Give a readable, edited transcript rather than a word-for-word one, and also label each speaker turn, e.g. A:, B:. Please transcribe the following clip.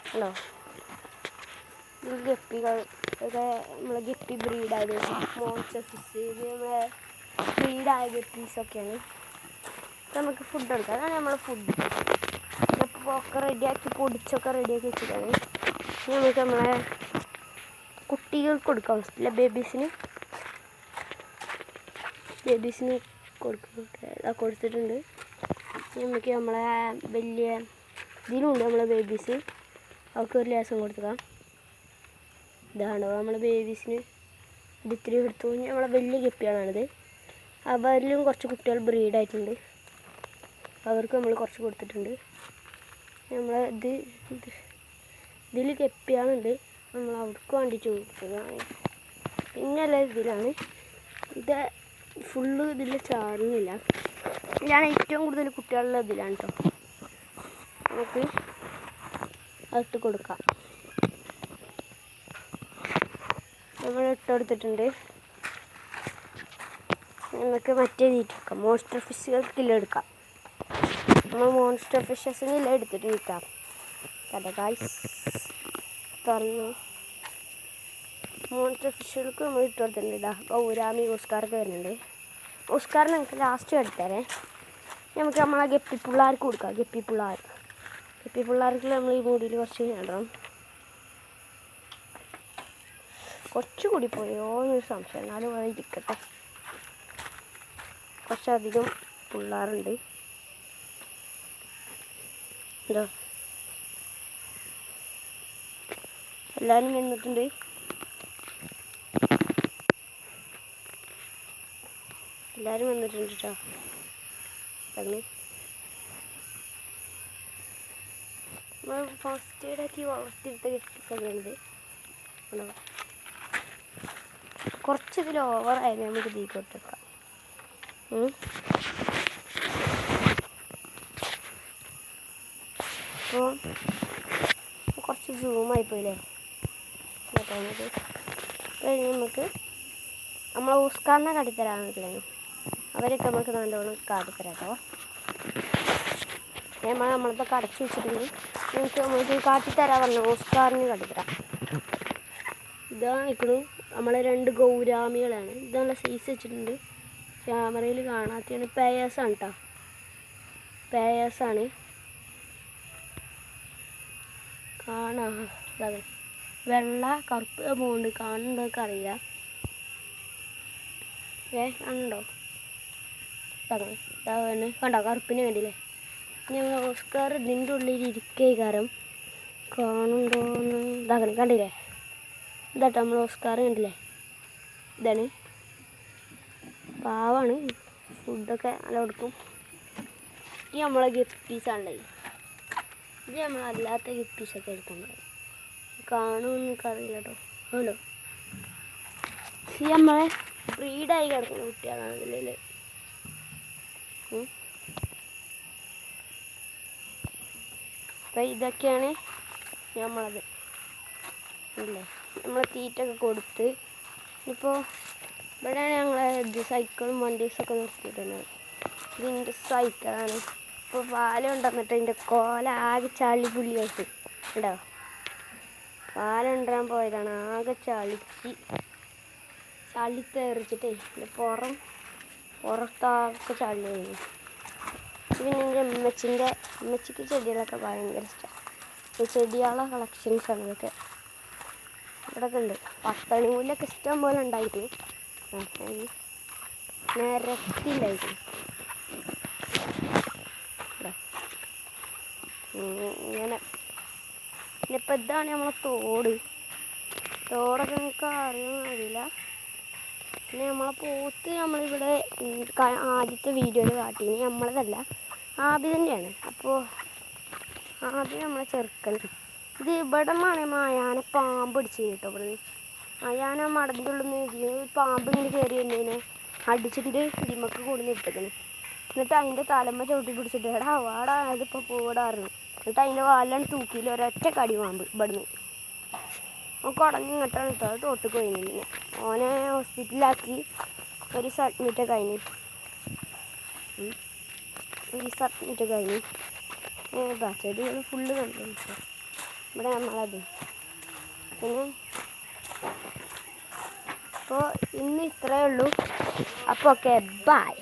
A: Hello, ഗപ്പികൾ ഒക്കെ നമ്മളെ guppy ബ്രീഡായത് monster fish, ഇത് നമ്മളെ ബ്രീഡായ ഗപ്പീസൊക്കെയാണ്. നമുക്ക് ഫുഡ് എടുക്കാം. അതാണ് നമ്മളെ ഫുഡ്. ഇപ്പോൾ ഒക്കെ റെഡിയാക്കി പൊടിച്ചൊക്കെ റെഡിയാക്കി വെച്ചിട്ടാണ്. നമുക്ക് നമ്മളെ കുട്ടികൾക്ക് കൊടുക്കാം. അല്ല, ബേബീസിന് കൊടുത്തിട്ടുണ്ട്. നമുക്ക് നമ്മളെ വലിയ ഇതിലുണ്ട് നമ്മളെ ബേബീസ്, അവർക്ക് ഒരു ലേസം കൊടുക്കാം. ഇതാണ് നമ്മളെ ബേബീസിന് ഇത് ഇത്തിരി എടുത്തു. നമ്മളെ വലിയ ഗപ്പിയാണത്. അവരിലും കുറച്ച് കുട്ടികൾ ബ്രീഡായിട്ടുണ്ട്. അവർക്ക് നമ്മൾ കുറച്ച് കൊടുത്തിട്ടുണ്ട്. നമ്മളെ ഇതിൽ ഗപ്പിയാണുണ്ട്. നമ്മൾ അവർക്ക് വേണ്ടിയിട്ട് കൊടുത്തതാണ്. പിന്നെയുള്ള ഇതിലാണ് ഇത് ഫുള്ള് ഇതിൽ ചാടുന്നില്ല. ഇതാണ് ഏറ്റവും കൂടുതൽ കുട്ടികളുള്ള ഇതിലാണ് കേട്ടോ. നമുക്ക് അതിട്ട് കൊടുക്കാം. നമ്മൾ ഇട്ടെടുത്തിട്ടുണ്ട്. നമുക്ക് മറ്റേ തീറ്റെടുക്കാം. മോൺസ്റ്റർ ഫിഷുകൾക്കില്ല എടുക്കാം. നമ്മൾ മോൺസ്റ്റർ ഫിഷസിനില്ല എടുത്തിട്ട് നിൽക്കാം. കഥ ഗായ്സ് തുറന്നു. മോൺസ്റ്റർ ഫിഷുകൾക്ക് നമ്മൾ ഇട്ട് കൊടുത്തിട്ടുണ്ട്. ഗൗരാമി ഓസ്കാർക്ക് വരുന്നുണ്ട്. ഓസ്കാറിന് നമുക്ക് ലാസ്റ്റ് എടുത്തേരെ. നമുക്ക് നമ്മളെ ഗപ്പി പിള്ളേർക്ക് കൊടുക്കാം. ഗപ്പി പിള്ളേർക്ക് നമ്മൾ ഈ മൂടിയിൽ കുറച്ച് ഇടണം. കുറച്ചുകൂടി പോയോ എന്നൊരു സംശയം, എന്നാലും അത് ഇരിക്കട്ടെ. കുറച്ചധികം പിള്ളേരുണ്ട്. എന്തോ എല്ലാവരും വന്നിട്ടുണ്ട്. കേട്ടോ. അങ്ങനെ നമ്മൾ ഫസ്റ്റ് എയ്ഡാക്കി വളർത്തിയെടുത്ത ഗപ്പിസൊക്കെയാണിത്. കുറച്ചിതിൽ ഓവറായത് നമുക്ക് തീ കൊടുത്തേക്കാം. അപ്പോൾ കുറച്ച് സൂമായിപ്പോയില്ലേ. നമുക്ക് നമ്മളെ ഓസ്കാറിനെ കാട്ടിത്തരാമെന്നില്ലേ, അവരൊക്കെ നമുക്ക് നല്ലോണം കാട്ടിത്തരാം കേട്ടോ. നമ്മളതൊക്കെ അടച്ചു വെച്ചിട്ടുണ്ട്. നമുക്ക് കാട്ടിത്തരാൻ പറഞ്ഞു. ഓസ്കാറിന് കാട്ടിത്തരാം. ഇതാണ് നിൽക്കുന്നു നമ്മളെ 2 ഗൗരാമികളാണ്. ഇതാണ് സൈസ് വെച്ചിട്ടുണ്ട്. ക്യാമറയിൽ കാണാത്തതാണ്. പേയേഴ്സാണ് കേട്ടോ. പേയേഴ്സാണ്. അതെ, വെള്ള കറുപ്പ് പോകുന്നുണ്ട്. കാണുന്നുണ്ടോക്കെ അറിയില്ല. കാണുന്നുണ്ടോ? കണ്ടോ കറുപ്പിന് വേണ്ടിയില്ലേ. ഞങ്ങൾ ഓസ്കാർ ഇതിൻ്റെ ഉള്ളിൽ ഇരിക്കേ കാരണം കാണുന്നുണ്ടോന്ന് ഇതാക്കണം. കണ്ടില്ലേ, ഇതാട്ടോ നമ്മൾ ഓസ്കാർ കണ്ടില്ലേ. ഇതാണ് പാവാണ്. ഫുഡൊക്കെ നല്ല കൊടുക്കും. ഈ നമ്മളെ ഗപ്പീസാണല്ലേ. ഇത് നമ്മളല്ലാത്ത ഗപ്പീസൊക്കെ എടുക്കുന്നത് കാണുമെന്ന് എനിക്കറിയില്ല കേട്ടോ. അതുകൊണ്ടോ ഈ നമ്മളെ ബ്രീഡായി കിടക്കുന്ന കുട്ടികളാണ് ഇതിൽ. അപ്പം ഇതൊക്കെയാണ് നമ്മളത് ഇല്ലേ. നമ്മൾ തീറ്റൊക്കെ കൊടുത്ത് ഇപ്പോൾ ഇവിടെയാണ് ഞങ്ങൾ സൈക്കിളും വണ്ടീസൊക്കെ നിർത്തിയിട്ടുണ്ട്. ഇതിൻ്റെ സൈക്കിളാണ്. ഇപ്പോൾ പാലം ഉണ്ടെന്നിട്ട് അതിൻ്റെ കോല ആകെ ചളി പുള്ളിയായിട്ട് ഉണ്ടോ. പാലം ഉണ്ടാൻ പോയതാണ്. ആകെ ചളി തെറിച്ചിട്ടേ ഇതിൻ്റെ പുറത്തൊക്കെ ചളി കഴിഞ്ഞു. പിന്നെ എൻ്റെ അമ്മച്ചിക്ക് ചെടികളൊക്കെ ഭയങ്കര ഇഷ്ടമാണ്. ചെടികളെ കളക്ഷൻസാണ് ഇതൊക്കെ. ഇവിടെയൊക്കെ ഉണ്ട്. പത്തണിമൂലൊക്കെ ഇഷ്ടം പോലെ ഉണ്ടായിരുന്നു. നിരത്തില്ലായിരുന്നു. ഇങ്ങനെ പിന്നെ ഇപ്പം ഇതാണ് നമ്മളെ തോടൊക്കെ നിങ്ങൾക്ക് അറിയാമെന്ന് അറിയില്ല. പിന്നെ നമ്മളെ പോത്ത് നമ്മളിവിടെ ആദ്യത്തെ വീഡിയോയിൽ കാട്ടീന്. നമ്മളതല്ല, ആദ്യം തന്നെയാണ്. അപ്പോൾ ആദ്യം നമ്മളെ ചെറുക്കൻ ഇത് ഇവിടെ നിന്നാണ് മായാനെ പാമ്പ് പിടിച്ച് കേട്ടോ. ഇവിടെ മായാന മടത്തിൻ്റെ ഉള്ളിൽ നിന്ന് പാമ്പ് ഇങ്ങനെ കയറി വന്നതിനെ അടിച്ചിട്ട് ഇതിമക്ക് കൊടുന്ന് ഇട്ടേക്കുന്നു. എന്നിട്ട് അതിൻ്റെ തലമ്മ ചവിട്ടി പിടിച്ചിട്ട് വാടാ അതിപ്പോൾ പോടാറുണ്ട്. എന്നിട്ട് അതിൻ്റെ വാലാണ് തൂക്കിയിൽ ഒരൊറ്റ കടി പാമ്പ് ഇവിടുന്ന് കുടഞ്ഞ് ഇങ്ങോട്ടാണ് ഇട്ടോ. അത് തോട്ട് കഴിഞ്ഞു. പിന്നെ ഓനെ ഹോസ്പിറ്റലിലാക്കി ഒരു സഡ്മിറ്റ് കഴിഞ്ഞു. ചെടികൾ ഫുള്ള് കണ്ടു. ഇവിടെ നമ്മളത് പിന്നെ അപ്പോൾ ഇന്ന് ഇത്രയേ ഉള്ളൂ. അപ്പോൾ ഓക്കെ ബൈ.